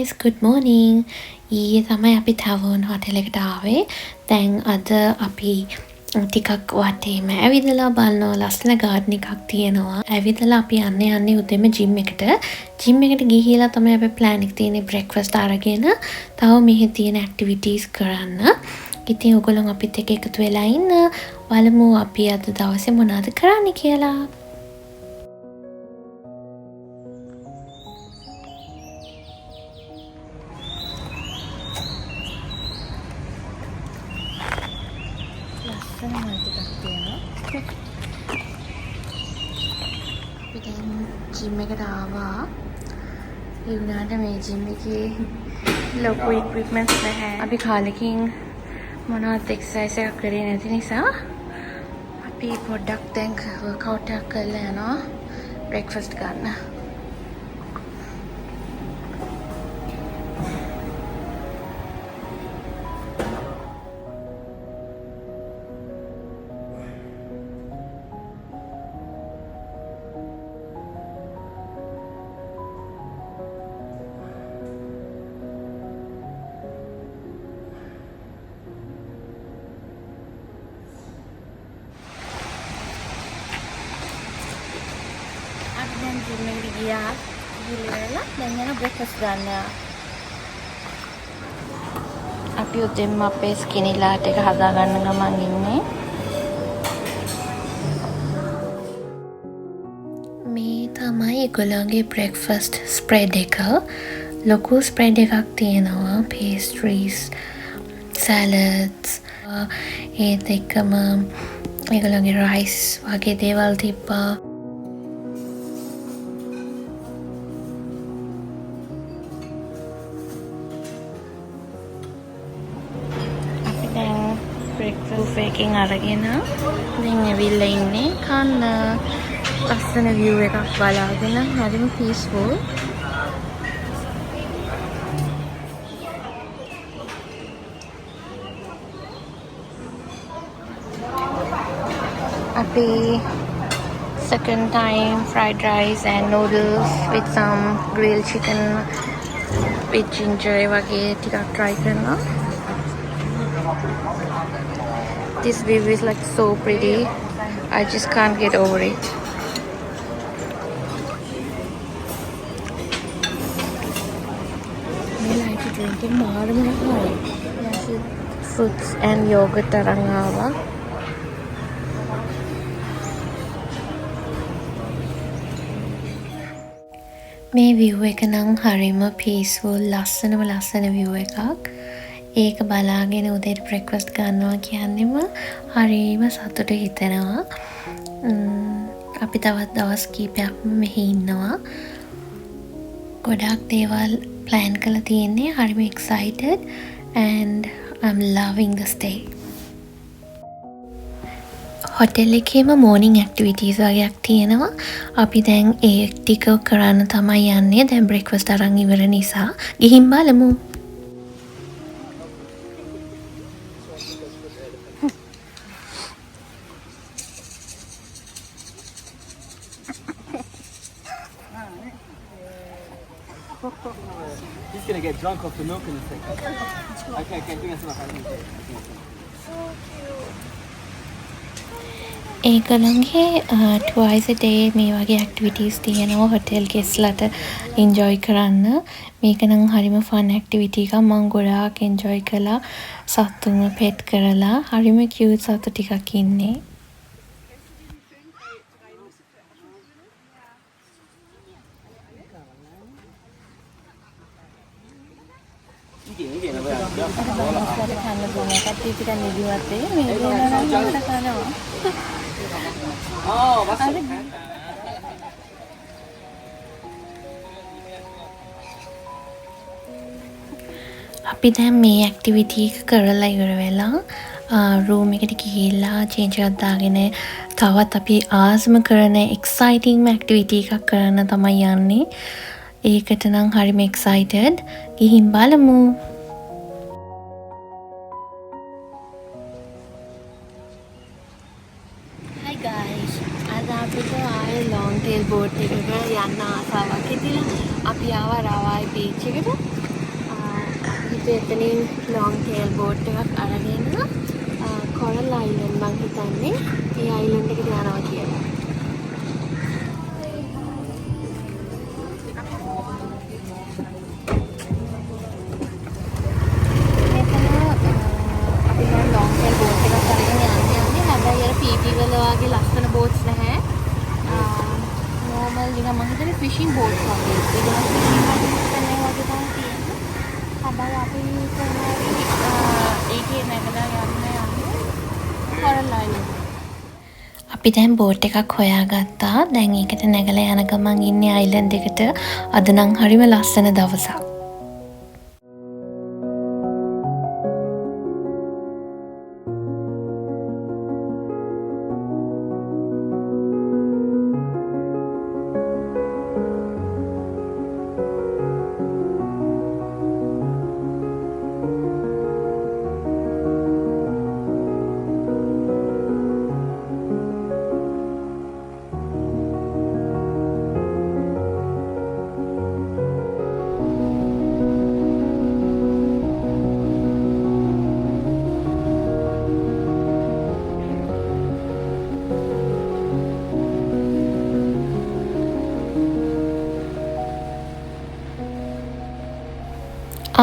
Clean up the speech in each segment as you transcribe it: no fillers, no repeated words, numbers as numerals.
guys, good morning. ඊයේ තමයි අපි ටවර්න් හොටෙල් එකට ආවේ. දැන් අද අපි ටිකක් වටේම ඇවිදලා බලනවා. ලස්සන ගාඩන් එකක් තියෙනවා. ඇවිදලා අපි යන්නේ උදේම ජිම් එකට. ජිම් එකට ගිහිලා තමයි අපි ප්ලෑන් එක තියෙන්නේ බ්‍රෙක්ෆාස්ට් අරගෙන තව මෙහි තියෙන ඇක්ටිවිටීස් කරන්න. ඉතින් ඔයගොල්ලෝ අපිත් එක්ක එකතු වෙලා ඉන්න. බලමු අපි අද දවසේ මොනවද කරන්න කියලා. जिम එකට ආවා. ඒ වුණාට මේ ජිම් එකේ ලොකු ඉක්විප්මන්ට්ස් නැහැ. අපි කාලෙකින් මොනවත් එක්සර්සයිස් එකක් කරේ නැති නිසා අපි පොඩ්ඩක් දැන් වර්ක්අවුට් එකක් කරලා යනවා බ්‍රෙක්ෆාස්ට් ගන්න. Dan jim eකට ගියා. ගිහලා දැන් යන බ්‍රෙක්ෆාස්ට් ගන්න. අපි උදේම අපේ ස්කිනි ලාට් එක හදා ගන්න ගමන් ඉන්නේ. මේ තමයි ඒගොල්ලන්ගේ බ්‍රෙක්ෆාස්ට් ස්ප්‍රෙඩ් එක. ලොකු ස්ප්‍රෙඩ් එකක් තියෙනවා. පේස්ට්‍රීස්, සලාඩ්ස්, ඒත් එක්කම ඒගොල්ලන්ගේ රයිස් වගේ දේවල් තිබ්බා. බ්‍රෙක්ෆාස්ට් එකකින් අරගෙන දැන් ඇවිල්ලා ඉන්නේ කන්න. ලස්සන view එකක් බලාගෙන හරිම peaceful. අපි second time fried rice and noodles with some grilled chicken with ginger වගේ ටිකක් try කරනවා. This view is like so pretty. I just can't get over it. I like drinking more fruits and yogurt අරන් ආවා. මේ view එක නම් හරිම peaceful ලස්සන view එකක්. ඒක බලාගෙන උදේට බ්‍රෙක්ෆාස්ට් ගන්නවා කියන්නේම හරිම සතුට හිතෙනවා. අපි තවත් දවස් කීපයක්ම මෙහි ඉන්නවා. ගොඩක් දේවල් ප්ලෑන් කරලා තියෙන්නේ. හරිම excited and I'm loving the stay. Hotel එකේම morning activities වගේක් තියෙනවා. අපි දැන් ඒ ටික කරන්න තමයි යන්නේ. දැන් බ්‍රෙක්ෆාස්ට් අරන් ඉවර නිසා ගිහින් බලමු. He's gonna get drunk off the milk in a second. Okay, I think that's enough. ඒගොල්ලන්ගේ twice a day මේ වගේ activities තියෙනවා හොටෙල් ගෙස්ලට enjoy කරන්න. මේක නම් හරිම fun activity එකක්. මම ගොඩාක් enjoy කළා. සතුන්ව pet කරලා හරිම cute සතු ටිකක් ඉන්නේ. අපි දැන් මේ ඇක්ටිවිටි එක කරලා ඉවර වෙලා රූම් එකට ගිහිල්ලා චේන්ජ් එකක් දාගෙන තවත් අපි ආසම කරන එක්සයිටිං ඇක්ටිවිටි එකක් කරන්න තමයි යන්නේ. ඒකට නම් හරිම එක්සයිටඩ්. ගිහින් බලමු. Hi guys. අද අපිට ආයේ long tail boat එකක යන්න ආසාවක් හිතිලා අපි ආවා රවායි බීච් එකට. එතනින් long tail boat එකක් අරගෙන Coral Island මං හිතන්නේ ඒ island එකට යනවා කියලා. වගේ ලස්සන බෝට්ස් නැහැ. නෝමල් නිකන් මම හිතන්නේ ෆිෂින් බෝට්ස් වගේ. ඒක නම් ෆිෂින් වගේ තමයි තමයි තියෙන්නේ. හැබැයි අපි ඒකේ නැගලා යන්නේ Coral Island. අපි දැන් බෝට් එකක් හොයාගත්තා. දැන් ඒකට නැගලා යන ගමන් ඉන්නේ අයිලන්ඩ් එකට. අද නම් හරිම ලස්සන දවසක්.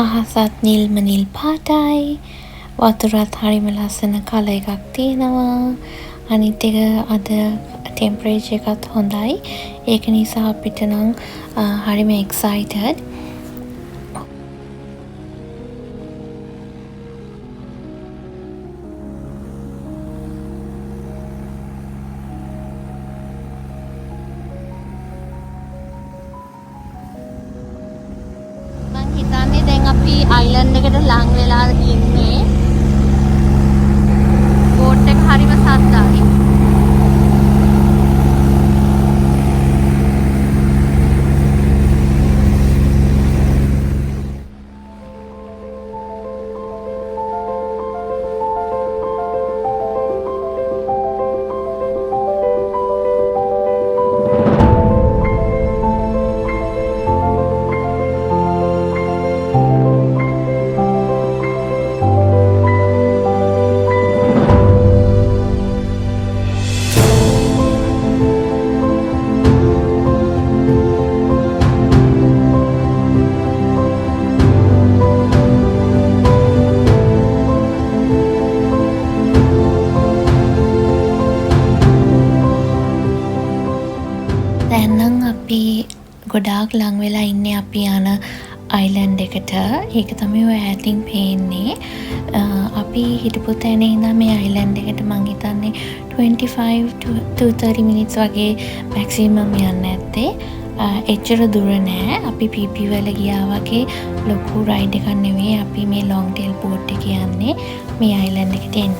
අහසත් නිල්ම නිල් පාටයි වතුරත් හරිම ලස්සන කල එකක් තියෙනවා අනිත් එක අද ටෙම්පරේචර් එකත් හොඳයි ඒක නිසා අපිට නම් හරිම එක්සයිටඩ් අයිලන්ඩ් එකට ලං වෙලා ඉන්නේ බෝට් එක හරිම සද්දයි ගොඩාක් ලං වෙලා ඉන්නේ අපි යන අයිලන්ඩ් එකට ඒක තමයි ඔය ඈතින් පේන්නේ අපි හිටපු තැන ඉඳන් මේ අයිලන්ඩ් එකට මං හිතන්නේ 25 to 30 minutes වගේ මැක්සිමම් යන්න ඇත්තේ එච්චර දුර නෑ අපි PP වල ගියා වගේ ලොකු රයිඩ් එකක් නෙවෙයි අපි මේ long tail boat එකේ යන්නේ මේ අයිලන්ඩ් එකට එන්න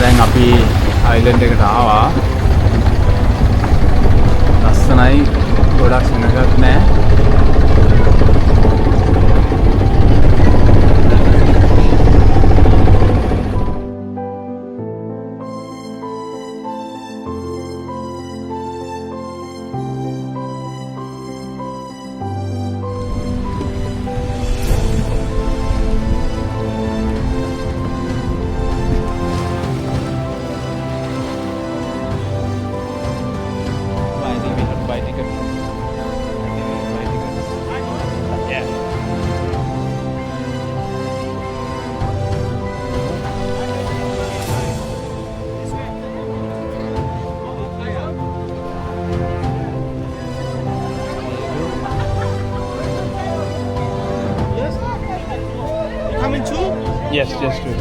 දැන් අපි අයිලන්ඩ් එකට ආවා ලස්සනයි ගොඩක් සෙනගත් නෑ Yes, yes, true.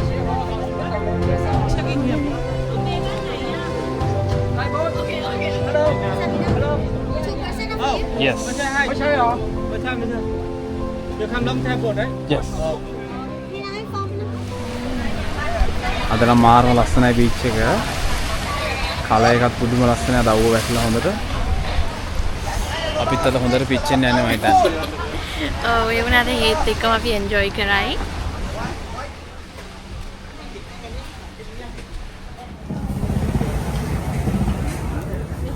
Yes. Yes. අද නම් මාරම ලස්සනයි බීච් එක. කලර් එකත් පුදුම ලස්සනයි අද අවුව වැටලා හොඳට. අපිත් අද හොඳට පිච්චෙන්න යන්නේ මම හිතන්නේ. ඔව් ඒ වුණාට හේත් එක්කම අපි එන්ජොයි කරයි.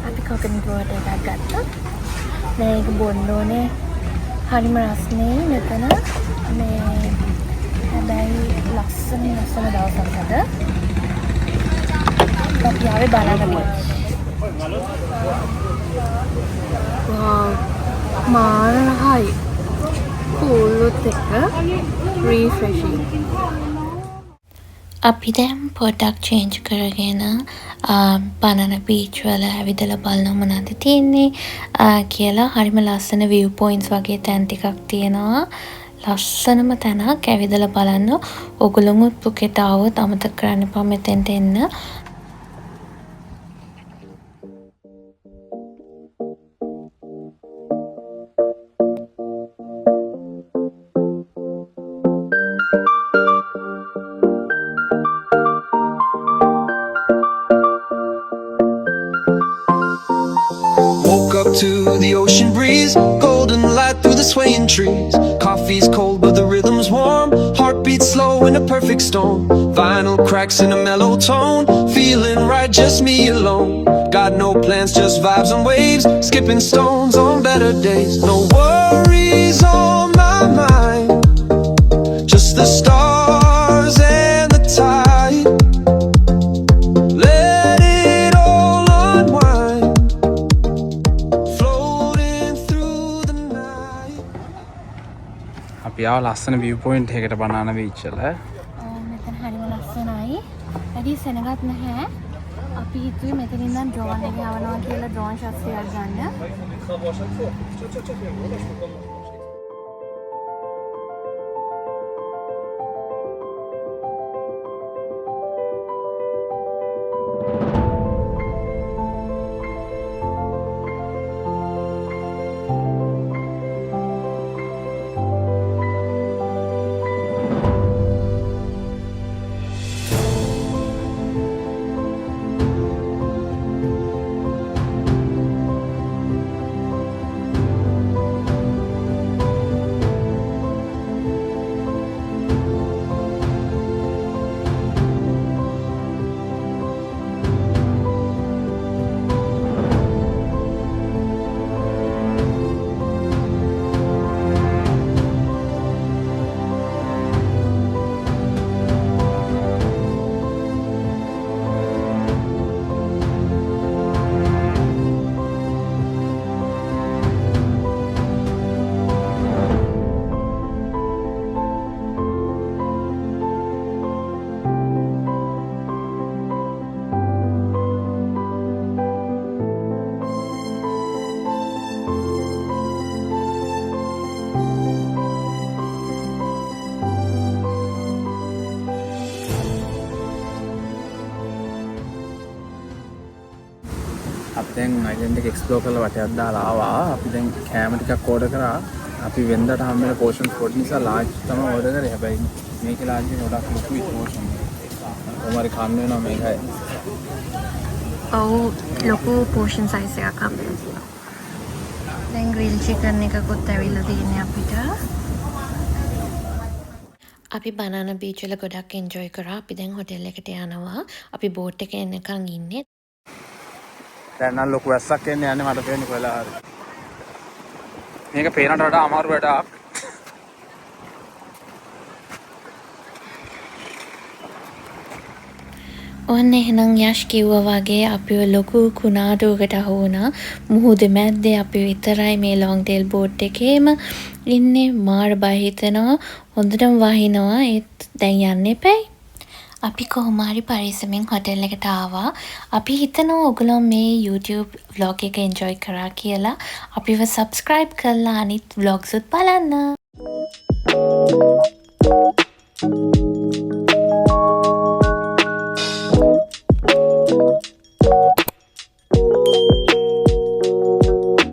අපි කොකනට් වෝටර් එකක් ගත්තා. දැන් ඒක බොන්න ඕනේ හරිම රස්නේ මෙතන මේ හැබැයි ලස්සන දවසක් අද. අපි ආවේ බනානා බීච්. මාරහයි කූලුත් එක්ක රීෆ්‍රෙෂින්. අපි දැන් පොඩ්ඩක් චේන්ජ් කරගෙන බනානා බීච් වල ඇවිදලා බලන්න මොනවද තියෙන්නේ කියලා. හරිම ලස්සන view points වගේ තැන් ටිකක් තියෙනවා. ලස්සනම තැනක් ඇවිදලා බලන්න. ඔගොල්ලොමුත් පුකෙට ආවොත් අමතක කරන්න එපා මෙතෙන්ට එන්න. Woke up to the ocean breeze, golden light through the swaying trees. Coffee's cold but the rhythm's warm, heartbeat slow in a perfect storm. Vinyl cracks in a mellow tone, feeling right, just me alone. Got no plans, just vibes and waves, skipping stones on better days. No worries on my mind, just the stars and the tide. Let it all unwind, floating through the night. අපි ආව ලස්සන view point එකකට banana beach වල. මෙතන හරිම ලස්සනයි. වැඩි සෙනගත් නැහැ. අපි හිතුවේ මෙතනින් නම් ඩ්‍රෝන් එක යවනවා කියලා ඩ්‍රෝන් ෂොට්ස් ටිකක් ගන්න. අපි දැන් අයිලන්ඩ් එක එක්ස්ප්ලෝර් කරලා වටයක් දාලා ආවා. අපි දැන් කෑම ටිකක් ඕඩර් කරා. අපි වෙන්දට හැම වෙලේ පෝෂන් පොඩි නිසා ලාර්ජ් තමයි ඕඩර් කරේ. හැබැයි මේකේ ලාර්ජ් එක ගොඩක් ලොකුයි පෝෂන් එක. කොහොමරි කන්න වෙනවා මේකයි. ඔව් ලොකු පෝෂන් සයිස් එකක් හම්බ වෙනවා. දැන් ග්‍රිල් චිකන් එකකුත් ඇවිල්ලා තියෙන්නේ අපිට. අපි බනානා බීච් වල ගොඩක් එන්ජොයි කරා. අපි දැන් හොටෙල් එකට යනවා. අපි බෝට් එකේ එනකන් ඉන්නේ. දැන් නම් ලොකු වැස්සක් එන්නේ යන්නේ මට පේන්නේ කොහෙලා හරි. මේක පේනට වඩා අමාරු වැඩක්. ඔන්න එහෙනම් යෂ් කිව්වා වගේ අපිව ලොකු කුණාටුවකට අහු වුණා. මුහුද මැද්දේ අපි විතරයි මේ ලොන්ග් ටේල් බෝට් එකේම ඉන්නේ. මාර බය හිතෙනවා. හොඳටම වහිනවා. ඒත් දැන් යන්න එපැයි. අපි කොහොම හරි පරිස්සමෙන් හොටෙල් එකට ආවා. අපි හිතනවා ඔයගොල්ලෝ මේ YouTube vlog එක enjoy කරා කියලා. අපිව subscribe කරලා අනිත් vlogs උත් බලන්න.